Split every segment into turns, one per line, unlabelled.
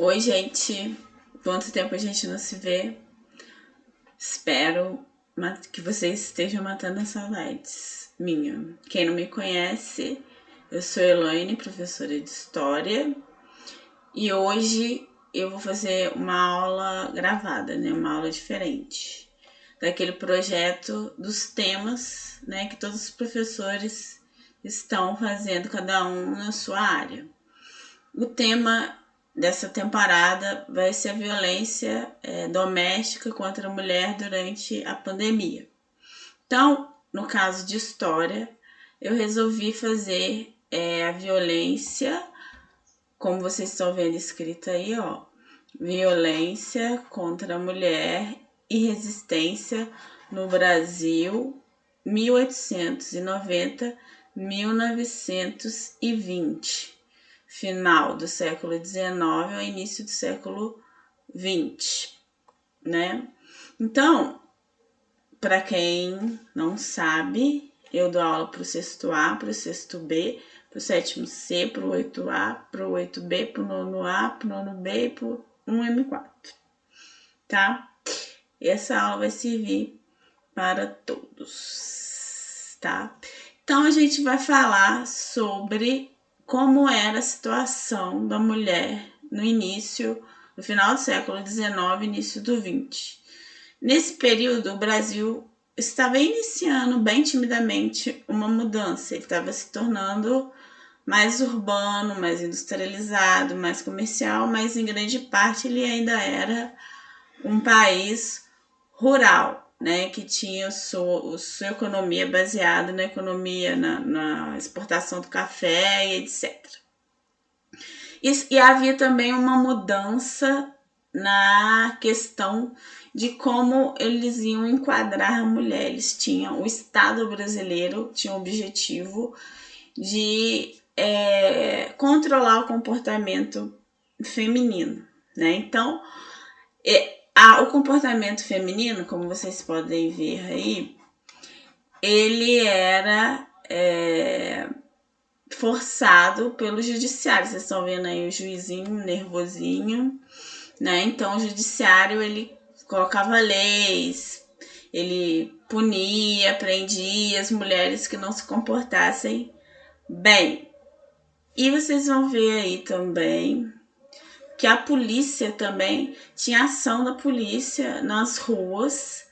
Oi, gente. Quanto tempo a gente não se vê? Espero que vocês estejam matando as saudades minha. Quem não me conhece, eu sou Elaine, professora de História. E hoje eu vou fazer uma aula gravada, né? Uma aula diferente. Daquele projeto dos temas, né? Que todos os professores estão fazendo, cada um na sua área. O tema dessa temporada vai ser a violência doméstica contra a mulher durante a pandemia. Então, no caso de história, eu resolvi fazer a violência, como vocês estão vendo escrito aí, ó, violência contra a mulher e resistência no Brasil 1890-1920. Final do século XIX ao início do século XX, né? Então, para quem não sabe, eu dou aula para o sexto A, para o sexto B, para o sétimo C, para o 8A, para o 8B, para o nono A, para o nono B e para o 1M4, tá? E essa aula vai servir para todos, tá? Então, a gente vai falar sobre como era a situação da mulher no final do século XIX, início do XX. Nesse período, o Brasil estava iniciando bem timidamente uma mudança. Ele estava se tornando mais urbano, mais industrializado, mais comercial, mas em grande parte ele ainda era um país rural, né, que tinha sua economia baseada na economia, na exportação do café e etc. E havia também uma mudança na questão de como eles iam enquadrar a mulher. Eles tinham, o Estado brasileiro tinha o objetivo de controlar o comportamento feminino, né? Então, o comportamento feminino, como vocês podem ver aí, ele era forçado pelo judiciário. Vocês estão vendo aí o juizinho nervosinho, né? Então o judiciário ele colocava leis, ele punia, prendia as mulheres que não se comportassem bem. E vocês vão ver aí também que a polícia também tinha ação da polícia nas ruas,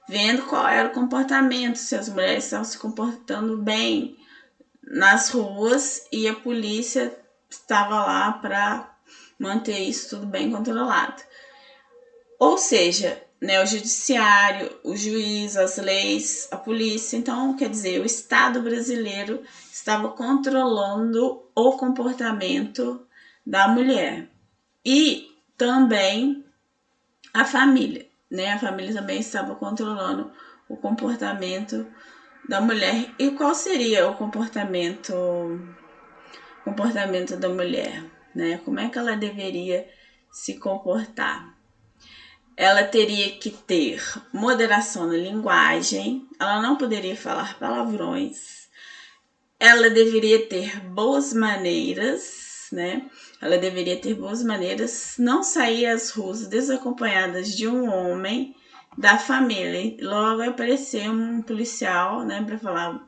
vendo qual era o comportamento, se as mulheres estavam se comportando bem nas ruas, e a polícia estava lá para manter isso tudo bem controlado. Ou seja, né, o judiciário, o juiz, as leis, a polícia, então quer dizer, o Estado brasileiro estava controlando o comportamento da mulher. E também a família, né? A família também estava controlando o comportamento da mulher. E qual seria o comportamento da mulher, né? Como é que ela deveria se comportar? Ela teria que ter moderação na linguagem, ela não poderia falar palavrões, ela deveria ter boas maneiras, né? Ela deveria ter boas maneiras, não sair às ruas desacompanhadas de um homem da família. Logo vai aparecer um policial, né, para falar: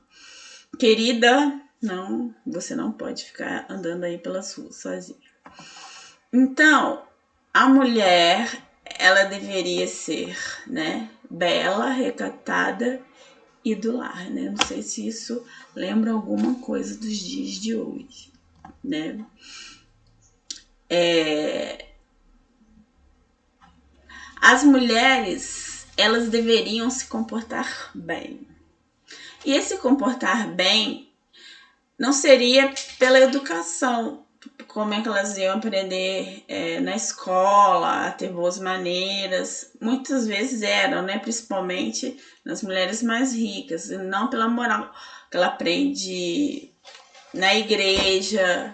querida, não, você não pode ficar andando aí pelas ruas sozinha. Então, a mulher, ela deveria ser, né, bela, recatada e do lar, né? Não sei se isso lembra alguma coisa dos dias de hoje, né? As mulheres, elas deveriam se comportar bem. E esse comportar bem não seria pela educação, como é que elas iam aprender na escola, a ter boas maneiras. Muitas vezes eram, né? Principalmente nas mulheres mais ricas, e não pela moral que ela aprende na igreja,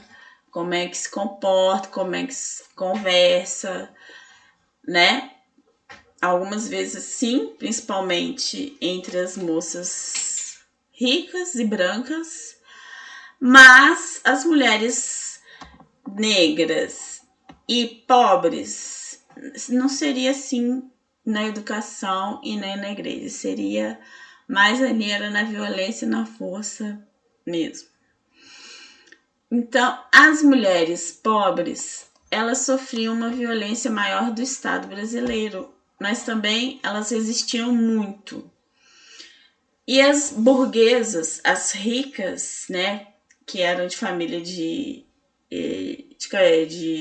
como é que se comporta, como é que se conversa, né? Algumas vezes sim, principalmente entre as moças ricas e brancas, mas as mulheres negras e pobres, não seria assim na educação e nem na igreja, seria mais ali era na violência e na força mesmo. Então, as mulheres pobres, elas sofriam uma violência maior do Estado brasileiro, mas também elas resistiam muito. E as burguesas, as ricas, né, que eram de família de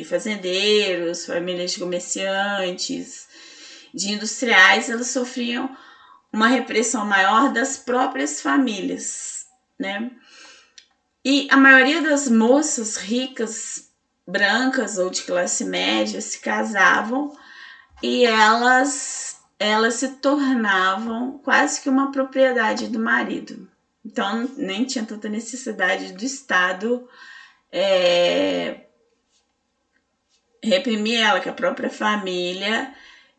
fazendeiros, famílias de comerciantes, de industriais, elas sofriam uma repressão maior das próprias famílias, né? E a maioria das moças ricas, brancas ou de classe média se casavam e elas se tornavam quase que uma propriedade do marido. Então, nem tinha tanta necessidade do Estado reprimir ela, que a própria família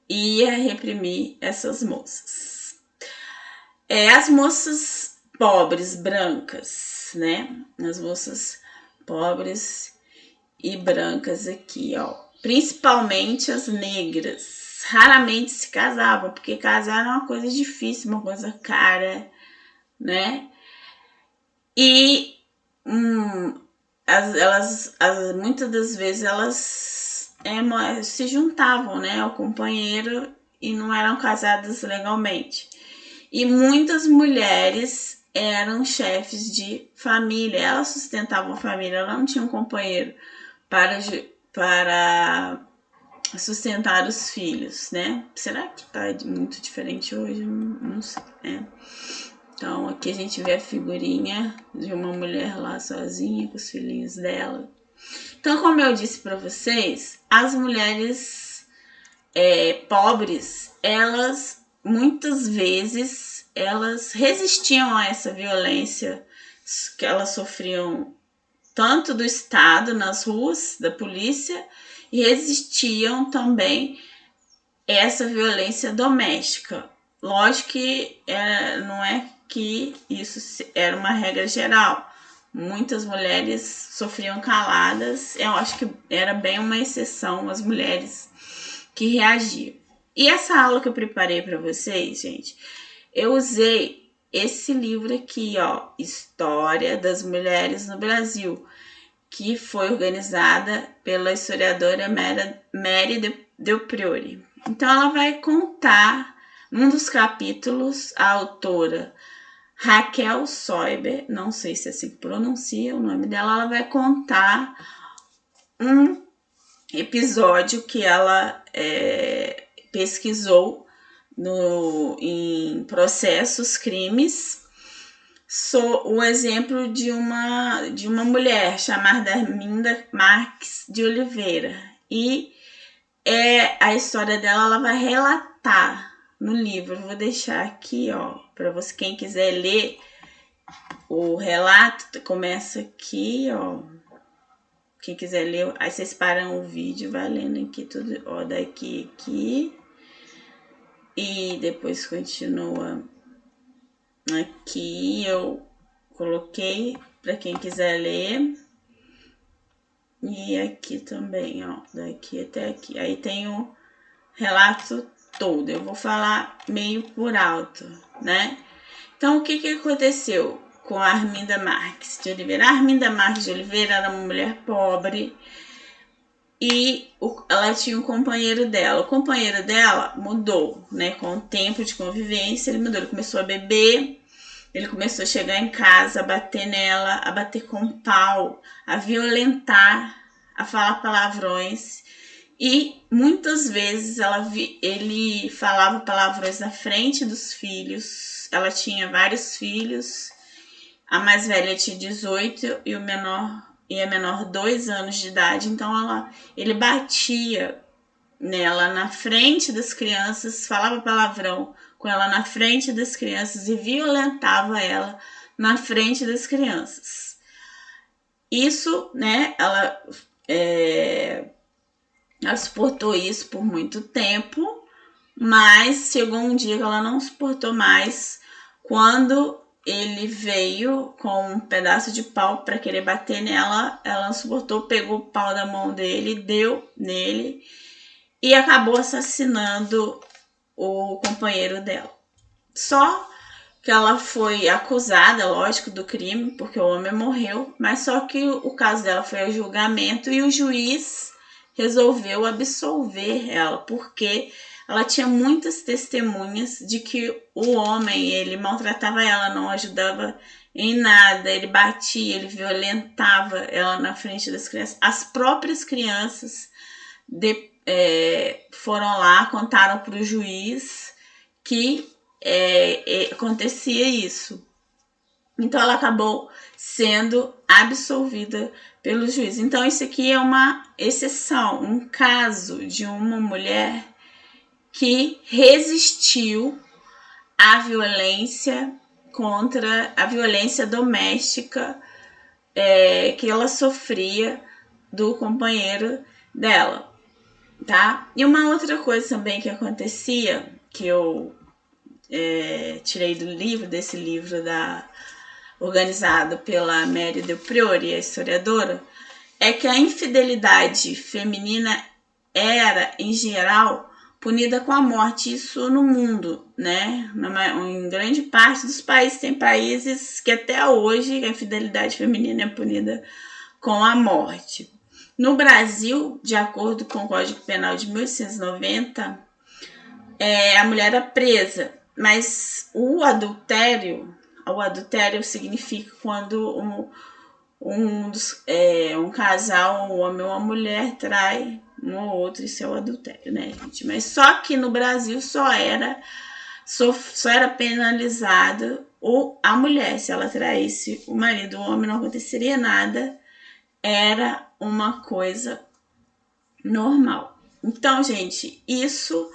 ia reprimir essas moças. As moças pobres, brancas, né? As moças pobres e brancas aqui, ó. Principalmente as negras. Raramente se casavam, porque casar é uma coisa difícil, uma coisa cara, né? E muitas das vezes elas se juntavam, né, ao companheiro e não eram casadas legalmente. E muitas mulheres eram chefes de família, elas sustentavam a família, ela não tinha um companheiro para sustentar os filhos, né? Será que tá muito diferente hoje? Não sei, né? Então, aqui a gente vê a figurinha de uma mulher lá sozinha com os filhinhos dela. Então, como eu disse para vocês, as mulheres pobres, elas muitas vezes elas resistiam a essa violência que elas sofriam tanto do Estado nas ruas, da polícia, e resistiam também a essa violência doméstica. Lógico que não é que isso era uma regra geral. Muitas mulheres sofriam caladas. Eu acho que era bem uma exceção as mulheres que reagiam. E essa aula que eu preparei para vocês, gente, eu usei esse livro aqui, ó, História das Mulheres no Brasil, que foi organizada pela historiadora Mary Del Priore. Então, ela vai contar, num dos capítulos, a autora Raquel Soiber, não sei se é assim que pronuncia o nome dela, ela vai contar um episódio que ela pesquisou em processos, crimes, o exemplo de uma mulher chamada Arminda Marques de Oliveira. E a história dela, ela vai relatar no livro. Vou deixar aqui, ó, para você, quem quiser ler o relato, começa aqui, ó. Quem quiser ler, aí vocês param o vídeo, vai lendo aqui tudo, ó, daqui, aqui. E depois continua aqui, eu coloquei para quem quiser ler. E aqui também, ó, daqui até aqui. Aí tem o relato todo. Eu vou falar meio por alto, né? Então, o que aconteceu com a Arminda Marques de Oliveira? A Arminda Marques de Oliveira era uma mulher pobre e ela tinha um companheiro dela. O companheiro dela mudou, né? Com o tempo de convivência, ele mudou. Ele começou a beber, ele começou a chegar em casa, a bater nela, a bater com pau, a violentar, a falar palavrões. E muitas vezes ele falava palavrões na frente dos filhos. Ela tinha vários filhos. A mais velha tinha 18 e a menor 2 anos de idade. Então ele batia nela na frente das crianças, falava palavrão com ela na frente das crianças e violentava ela na frente das crianças. Isso, né, ela suportou isso por muito tempo, mas chegou um dia que ela não suportou mais, quando ele veio com um pedaço de pau para querer bater nela, ela não suportou, pegou o pau da mão dele, deu nele e acabou assassinando o companheiro dela. Só que ela foi acusada, lógico, do crime, porque o homem morreu, mas só que o caso dela foi ao julgamento e o juiz resolveu absolver ela, porque ela tinha muitas testemunhas de que o homem, ele maltratava ela, não ajudava em nada, ele batia, ele violentava ela na frente das crianças. As próprias crianças foram lá, contaram para o juiz que acontecia isso. Então ela acabou sendo absolvida pelo juiz. Então isso aqui é uma exceção, um caso de uma mulher que resistiu à violência contra a violência doméstica que ela sofria do companheiro dela, tá? E uma outra coisa também que acontecia, que eu tirei do livro, desse livro organizado pela Mary Del Priore, a historiadora, é que a infidelidade feminina era, em geral, punida com a morte, isso no mundo, né? Em grande parte dos países, tem países que até hoje a infidelidade feminina é punida com a morte. No Brasil, de acordo com o Código Penal de 1890, a mulher era presa, mas o adultério significa quando um casal, um homem ou uma mulher trai um ou outro, isso é o adultério, né, gente? Mas só que no Brasil só era penalizada a mulher. Se ela traísse o marido, o homem, não aconteceria nada, era uma coisa normal. Então, gente, isso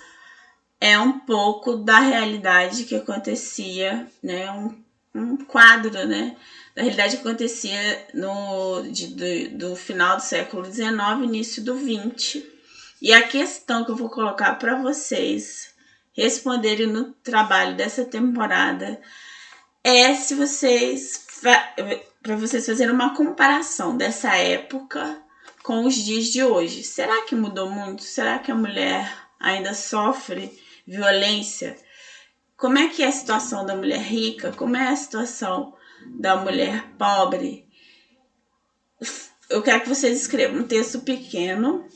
é um pouco da realidade que acontecia, né? Um quadro, né? Da realidade que acontecia do final do século XIX, início do XX. E a questão que eu vou colocar para vocês responderem no trabalho dessa temporada é se vocês para vocês fazerem uma comparação dessa época com os dias de hoje. Será que mudou muito? Será que a mulher ainda sofre violência? Como é que é a situação da mulher rica? Como é a situação da mulher pobre? Eu quero que vocês escrevam um texto pequeno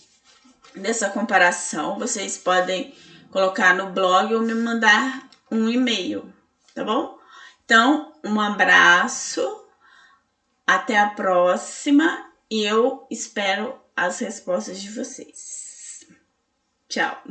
dessa comparação. Vocês podem colocar no blog ou me mandar um e-mail, tá bom? Então, um abraço, até a próxima e eu espero as respostas de vocês. Tchau!